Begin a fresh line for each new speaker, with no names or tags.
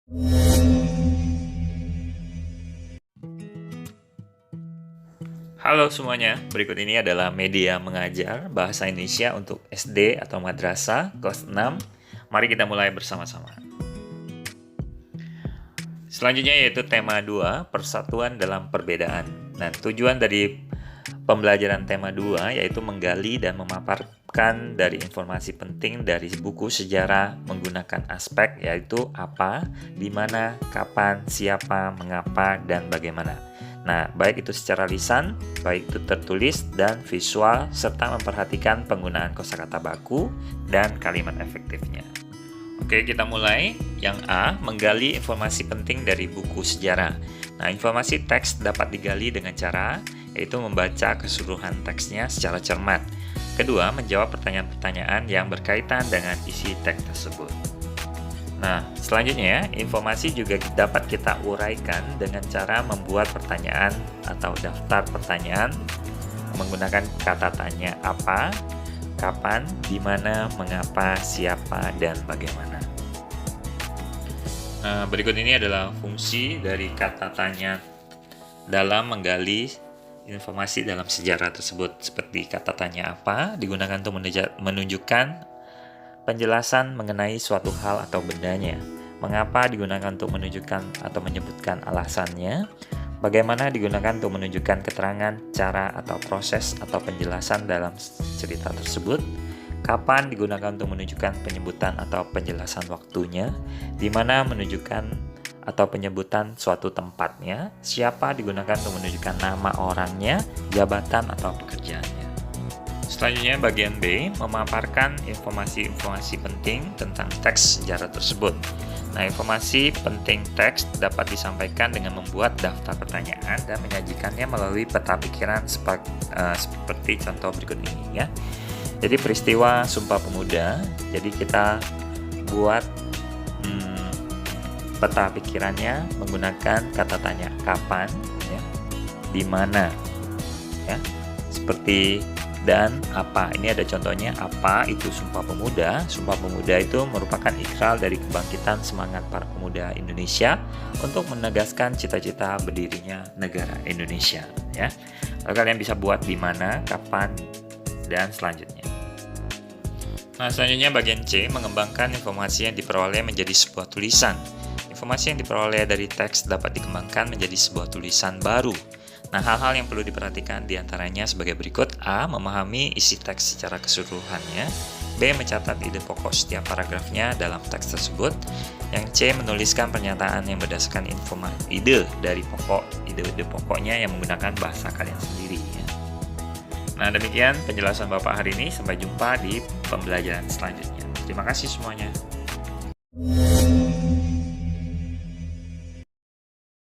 Halo semuanya, berikut ini adalah media mengajar bahasa Indonesia untuk SD atau madrasah kelas 6. Mari kita mulai bersama-sama. Selanjutnya yaitu tema 2, persatuan dalam perbedaan. Nah, tujuan dari pembelajaran tema 2 yaitu menggali dan memaparkan dari informasi penting dari buku sejarah menggunakan aspek yaitu apa, di mana, kapan, siapa, mengapa, dan bagaimana. Nah, baik itu secara lisan, baik itu tertulis dan visual, serta memperhatikan penggunaan kosakata baku dan kalimat efektifnya. Oke, kita mulai. Yang A, menggali informasi penting dari buku sejarah. Nah, informasi teks dapat digali dengan cara yaitu membaca keseluruhan teksnya secara cermat. Kedua, menjawab pertanyaan-pertanyaan yang berkaitan dengan isi teks tersebut. Nah, selanjutnya, informasi juga dapat kita uraikan dengan cara membuat pertanyaan atau daftar pertanyaan menggunakan kata tanya apa, kapan, di mana, mengapa, siapa, dan bagaimana. Nah, berikut ini adalah fungsi dari kata tanya dalam menggali informasi dalam sejarah tersebut. Seperti kata tanya apa digunakan untuk menunjukkan penjelasan mengenai suatu hal atau bendanya. Mengapa digunakan untuk menunjukkan atau menyebutkan alasannya. Bagaimana digunakan untuk menunjukkan keterangan, cara, atau proses atau penjelasan dalam cerita tersebut. Kapan digunakan untuk menunjukkan penyebutan atau penjelasan waktunya. Di mana menunjukkan atau penyebutan suatu tempatnya. Siapa digunakan untuk menunjukkan nama orangnya, jabatan, atau pekerjaannya. Selanjutnya bagian B, memaparkan informasi-informasi penting tentang teks sejarah tersebut. Nah, informasi penting teks dapat disampaikan dengan membuat daftar pertanyaan dan menyajikannya melalui peta pikiran seperti contoh berikut ini ya. Jadi peristiwa Sumpah Pemuda, jadi kita buat peta pikirannya menggunakan kata tanya kapan, ya, di mana, ya, seperti dan apa. Ini ada contohnya, apa itu Sumpah Pemuda. Sumpah Pemuda itu merupakan ikrar dari kebangkitan semangat para pemuda Indonesia untuk menegaskan cita-cita berdirinya negara Indonesia. Ya, lalu kalian bisa buat di mana, kapan, dan selanjutnya. Nah, selanjutnya bagian C, mengembangkan informasi yang diperoleh menjadi sebuah tulisan. Informasi yang diperoleh dari teks dapat dikembangkan menjadi sebuah tulisan baru. Nah, hal-hal yang perlu diperhatikan diantaranya sebagai berikut. A. Memahami isi teks secara keseluruhannya. B. Mencatat ide pokok setiap paragrafnya dalam teks tersebut. Yang C. Menuliskan pernyataan yang berdasarkan ide pokoknya yang menggunakan bahasa kalian sendiri ya. Nah, demikian penjelasan Bapak hari ini. Sampai jumpa di pembelajaran selanjutnya. Terima kasih semuanya.